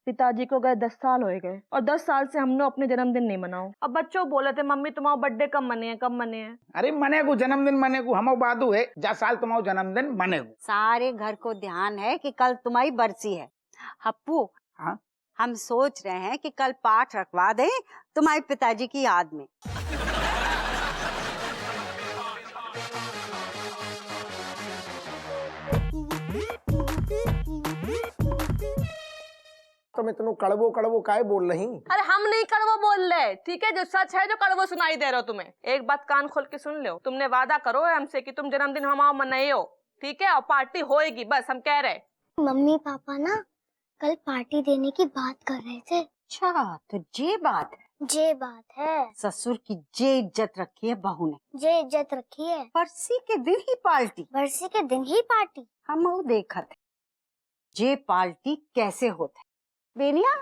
पिताजी को गए 10 साल हो गए और 10 साल से हमने अपने जन्मदिन नहीं मनाओ। अब बच्चों बोले थे मम्मी तुम्हारा बर्थडे कब मने हैं, कब मने हैं। अरे मने को जन्मदिन मने को हम बादू है जा साल तुम्हारा जन्मदिन मने को। सारे घर को ध्यान है कि कल तुम्हारी बरसी है। हप्पू, हाँ हम सोच रहे हैं कि कल पाठ रखवा दें तुम्हारे पिताजी की याद में। तो मैं तेनू कड़वो कड़वो काहे बोल रही? अरे हम नहीं कड़वो बोल रहे, ठीक है, जो सच है जो कड़वो सुनाई दे रहे हो तुम्हें। एक बात कान खोल के सुन लो, तुमने वादा करो हमसे कि तुम जन्मदिन हमारा मनाइयो, ठीक है, और पार्टी होएगी, बस हम कह रहे। मम्मी पापा ना कल पार्टी देने की बात कर रहे थे। अच्छा, तो ये बात है। जे बात है। ससुर की जे इज्जत रखी है बहू ने। जे इज्जत रखी है। बरसी के दिन ही पार्टी। बरसी के दिन ही पार्टी। हम वो देखा थे जे पार्टी कैसे होते। बेनिया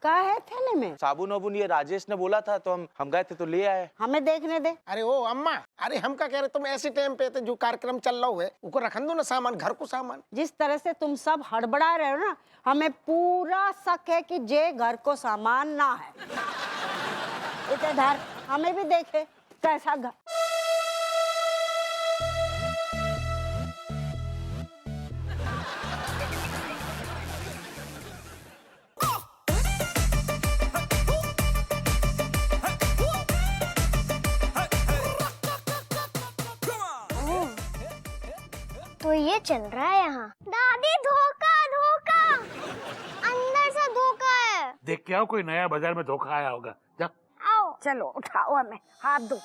का है थैले में? साबुन वाबुन ये राजेश ने बोला था तो हम गए थे तो ले आए। हमें देखने दे। अरे ओ अम्मा, अरे हम क्या कह रहे, तुम ऐसे टाइम पे जो कार्यक्रम चल रहा है उनको रखन दो ना सामान, घर को सामान। जिस तरह से तुम सब हड़बड़ा रहे हो ना, हमें पूरा शक है कि जे घर को सामान ना है। इधर हमें भी देखे कैसा घर। तो ये चल रहा है यहाँ। दादी धोखा धोखा, अंदर से धोखा है। देख के आओ, कोई नया बाजार में धोखा आया होगा। जा आओ चलो उठाओ, हमें हाथ दो।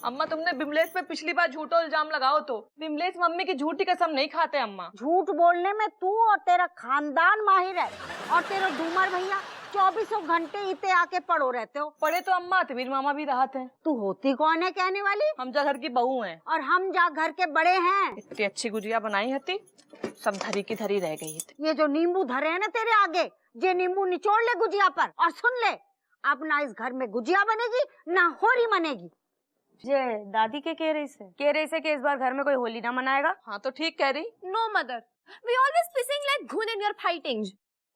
अम्मा तुमने बिमलेश पे पिछली बार झूठा इल्जाम लगाओ तो बिमलेश मम्मी की झूठी कसम नहीं खाते अम्मा। झूठ बोलने में तू और तेरा खानदान माहिर है, और तेरा डूमर भैया 24 घंटे इते आके पड़ो रहते हो। पढ़े तो अम्मा अतवीर मामा भी रहा थे। तू होती कौन है कहने वाली? हम जा घर की बहू हैं। और हम जा घर के बड़े हैं। इतनी अच्छी गुजिया बनाई हती, सब धरी की धरी रह गई थी। ये जो नींबू धरे हैं ना तेरे आगे, ये नींबू निचोड़ ले गुजिया पर, और सुन ले, अब ना इस घर में गुजिया बनेगी ना होली मनेगी। ये दादी के कह रही से कि इस बार घर में कोई होली ना मनाएगा। हाँ तो ठीक कह रही। No mother, we always pissing like ghun in your fighting.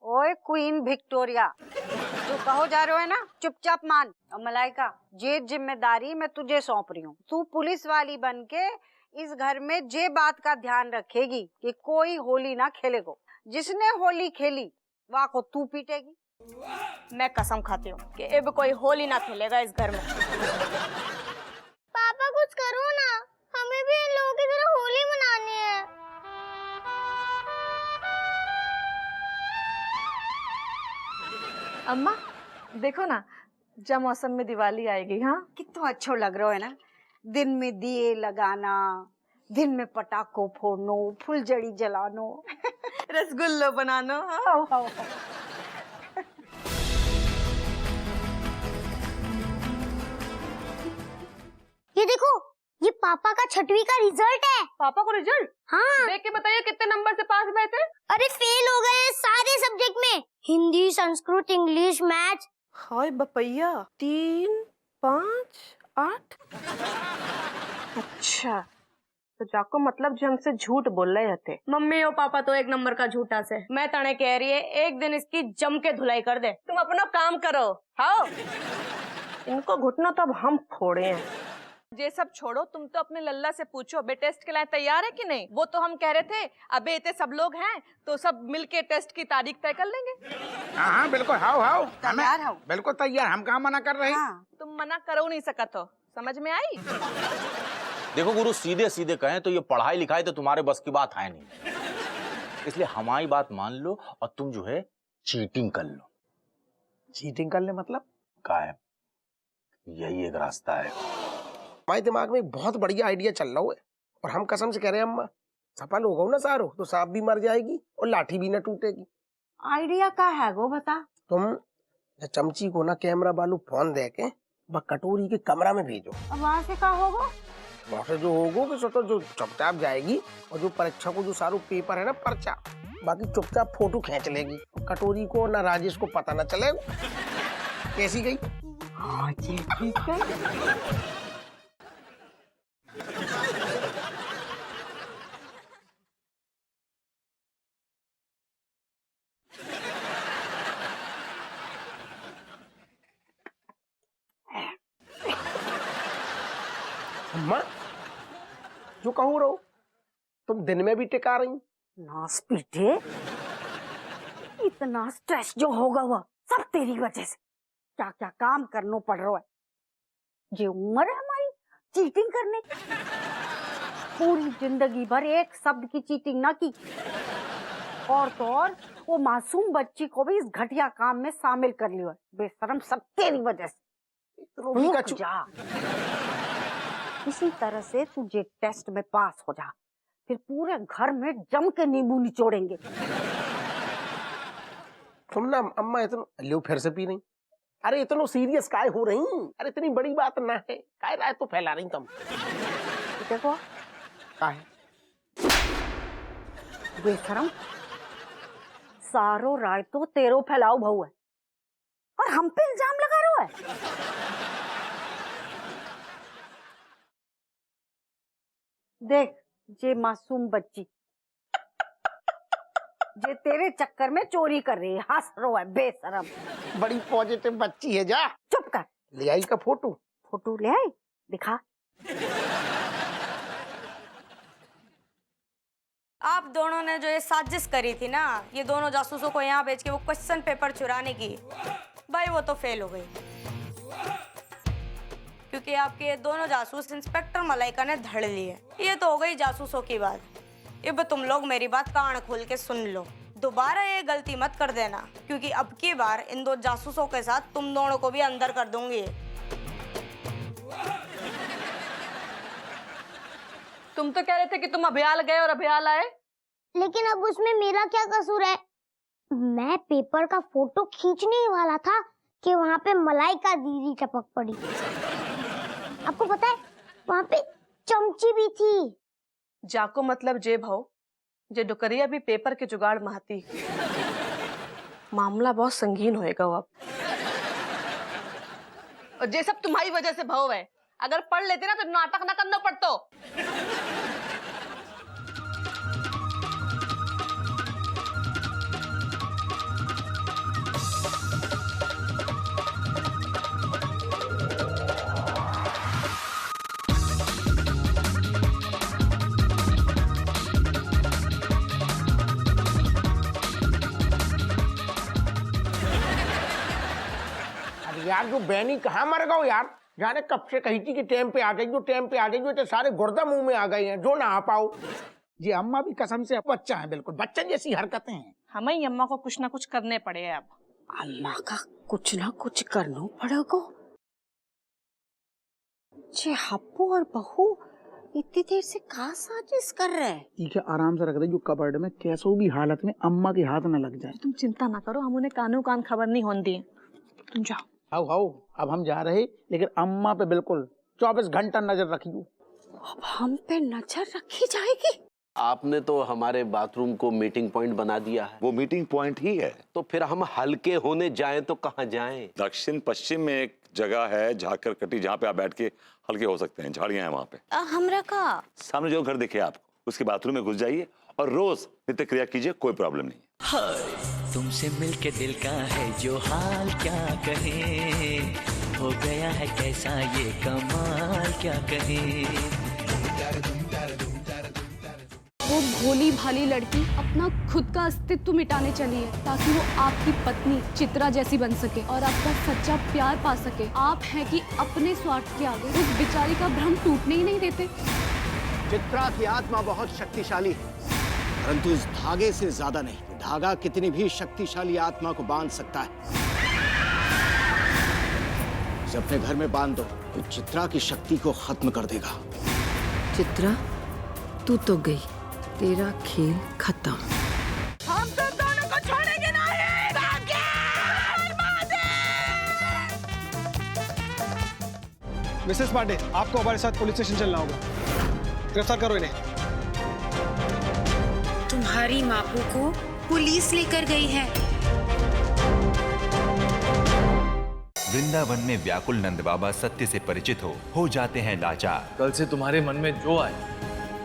ओए क्वीन विक्टोरिया, जो कहो जा रहे हो है ना, चुपचाप मान। और मलाइका, ये जिम्मेदारी मैं तुझे सौंप रही हूँ। तू पुलिस वाली बन के इस घर में ये बात का ध्यान रखेगी कि कोई होली ना खेलेगो। जिसने होली खेली वहाँ को तू पीटेगी। मैं कसम खाती हूँ कि अब कोई होली ना खेलेगा इस घर में। पापा कुछ करो ना, हमें भी इन लोगों की तरह होली मनानी है। अम्मा देखो ना, जब मौसम में दिवाली आएगी। हाँ कितना अच्छा लग रहा है ना, दिन में दिए लगाना, दिन में पटाखों फोड़नो, फुलझड़ी जलानो, रसगुल्लो बनानो। हाँ। ये देखो, ये पापा का 6वीं का रिजल्ट है। पापा को रिजल्ट? हाँ। देख के बताइए कितने नंबर से पास हुए थे। अरे फेल हो गए हैं सारे सब्जेक्ट में, हिंदी, संस्कृत, इंग्लिश, मैथ्स। हाय बपैया, 3, 5, 8। अच्छा तो जाको मतलब जो हमसे झूठ बोल रहे थे। मम्मी और पापा तो 1 नंबर का झूठा से। मैं तने कह रही है एक दिन इसकी जम के धुलाई कर दे। तुम अपना काम करो। हाँ इनको घुटना तो अब हम फोड़े हैं। ये सब छोड़ो, तुम तो अपने लल्ला से पूछो बे टेस्ट के लिए तैयार है कि नहीं। वो तो हम कह रहे थे अबे इतने सब लोग हैं तो सब मिलके टेस्ट की तारीख तय कर लेंगे। हाँ बिल्कुल, हाओ तैयार हो? बिल्कुल तैयार। हम कहाँ मना कर रहे हैं? हाँ। तुम मना करो नहीं सकत हो, समझ में आई? देखो गुरु, सीधे सीधे कहें तो ये पढ़ाई लिखाई तो तुम्हारे बस की बात है नहीं, इसलिए हमारी बात मान लो और तुम जो है चीटिंग कर लो। चीटिंग करने मतलब का है, यही एक रास्ता है। हमारे दिमाग में बहुत बढ़िया आइडिया चल रहा है, और हम कसम से कह रहे हैं अम्मा, सफल हो गो ना सारो तो सांप भी मर जाएगी और लाठी भी ना टूटेगी। आइडिया का है वो बता। तुम चमची को ना कैमरा वालू फोन दे के कटोरी के कमरा में भेजो। अब वहाँ से क्या होगा? वहाँ से जो होगा कि तो जो चुपचाप जाएगी और जो परीक्षा को जो सारू पेपर है ना पर्चा, बाकी चुपचाप फोटो खींच लेगी। कटोरी को ना राजेश को पता ना चलेगा। कैसी गई? हाँ जी ठीक है। अम्मा जो कहूँ रहो, तुम दिन में भी टिका रही। नास पीटे, इतना स्ट्रेस जो होगा वह सब तेरी वजह से। क्या क्या काम करना पड़ रहा है। ये उम्र है हमारी चीटिंग करने की। पूरी जिंदगी भर एक शब्द की चीटिंग ना की, और तो और वो मासूम बच्ची को भी इस घटिया काम में शामिल कर लिया। बेशरम, सब तेरी वजह से। रुक जा। इसी तरह से तू जे टेस्ट में पास हो जा, फिर पूरे घर में जम के नींबू निचोड़ेंगे। तुम ना अम्मा इतना लो फिर से पी रही। अरे इतना सीरियस काय हो रही? अरे इतनी बड़ी बात ना है, काय राय तो फैला रही तुम। देखो काय बेशरम, सारो राय तो तेरो फैलाओ भाऊ है, और हम पे इल्जाम लगा रहा है। देख ये मासूम बच्ची जे तेरे चक्कर में चोरी कर रही है, हंस रो है बेशरम। बड़ी पॉजिटिव बच्ची है। जा चुप कर। ले आई का फोटो। फोटो ले आई, दिखा। आप दोनों ने जो ये साजिश करी थी ना, ये दोनों जासूसों को यहाँ भेज के वो क्वेश्चन पेपर चुराने की, भाई वो तो फेल हो गई, क्योंकि आपके ये दोनों जासूस इंस्पेक्टर मलाइका ने धड़ लिए। ये तो हो गई जासूसों की बात। अब तुम लोग मेरी बात कान खोल के सुन लो, दोबारा ये गलती मत कर देना, क्योंकि अब की बार इन दो जासूसों के साथ तुम दोनों को भी अंदर कर दूंगी। तुम तो कह रहे थे कि तुम अभियाल गए और अभियाल आए। लेकिन अब उसमें मेरा क्या कसूर है? मैं पेपर का फोटो खींचने ही वाला था कि वहाँ पे मलाइका दीदी टपक पड़ी। आपको पता है वहाँ पे चमची भी थी। जाको मतलब जे भाव जे डुकरिया भी पेपर के जुगाड़ महती। मामला बहुत संगीन होएगा अब। और ये सब तुम्हारी वजह से भाव है। अगर पढ़ लेते ना तो नाटक ना करना पड़तो। यार जो बैनी कहाँ मर गओ यार, जाने कब से कही थी कि टाइम पे आ जाइए, टाइम पे आ जाइए, तो सारे गुर्दा मुंह में आ गए हैं जो ना आ पाओ। जी अम्मा भी कसम से बच्चा है, बिल्कुल बच्चन जैसी हरकतें हैं। हमें ही अम्मा को कुछ ना कुछ करने पड़े अब। अम्मा का कुछ ना कुछ करना पड़ेगा। जे हप्पू और बहू इतनी देर से कहाँ साजिश कर रहे हैं? ठीक है, आराम से रख दे, जो कबर्ड में कैसो भी हालत में अम्मा के हाथ न लग जाए। तुम चिंता ना करो, हम उन्हें कानों कान खबर नहीं होने दिए। तुम जाओ। हाउ हाउ, अब हम जा रहे, लेकिन अम्मा पे बिल्कुल 24 घंटा नजर रखियो। अब हम पे नजर रखी जाएगी। आपने तो हमारे बाथरूम को मीटिंग पॉइंट बना दिया है। वो मीटिंग पॉइंट ही है। तो फिर हम हल्के होने जाएं तो कहाँ जाएं? दक्षिण पश्चिम में एक जगह है झाकर कटी, जहाँ पे आप बैठ के हल्के हो सकते हैं। झाड़ियां हैं वहाँ पे। हमरा का सामने जो घर दिखे आपको, उसके बाथरूम में घुस जाइए और रोज नित्य क्रिया कीजिए, कोई प्रॉब्लम नहीं। तुमसे मिलके दिल का है जो हाल, क्या कहें, हो गया है कैसा ये कमाल, क्या कहें। वो भोली भाली लड़की अपना खुद का अस्तित्व मिटाने चली है ताकि वो आपकी पत्नी चित्रा जैसी बन सके और आपका सच्चा प्यार पा सके। आप हैं कि अपने स्वार्थ के आगे उस बेचारी का भ्रम टूटने ही नहीं देते। चित्रा की आत्मा बहुत शक्तिशाली है, परंतु इस धागे से ज्यादा नहीं। धागा कितनी भी शक्तिशाली आत्मा को बांध सकता है। इसे अपने घर में बांध दो तो चित्रा की शक्ति को खत्म कर देगा। चित्रा, तू तो गई, तेरा खेल खत्म। हम तो दोनों को छोड़ेंगे नहीं। मिसेस पांडे, आपको हमारे साथ पुलिस स्टेशन चलना होगा। गिरफ्तार करो इन्हें। तुम्हारी मापू को पुलिस लेकर गई है। वृंदावन में व्याकुल नंद बाबा सत्य से परिचित हो जाते हैं लाचार। कल से तुम्हारे मन में जो आए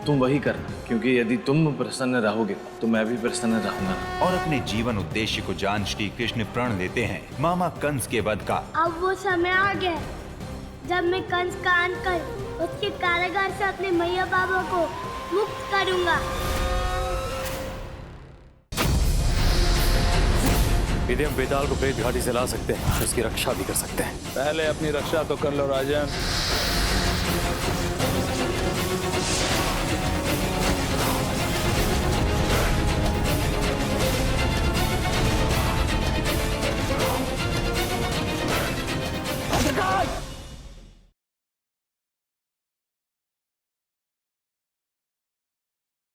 तुम वही करना, क्योंकि यदि तुम प्रसन्न रहोगे तो मैं भी प्रसन्न रहूंगा। और अपने जीवन उद्देश्य को जान श्री कृष्ण प्रण लेते हैं मामा कंस के वध का। अब वो समय आ गया जब मैं कंस का अंत करूं। उसके कारागार से अपने मैया बाबा को मुक्त करूंगा। यदि हम बेताल को प्रेत घाटी से ला सकते हैं, उसकी रक्षा भी कर सकते हैं। पहले अपनी रक्षा तो कर लो राजन।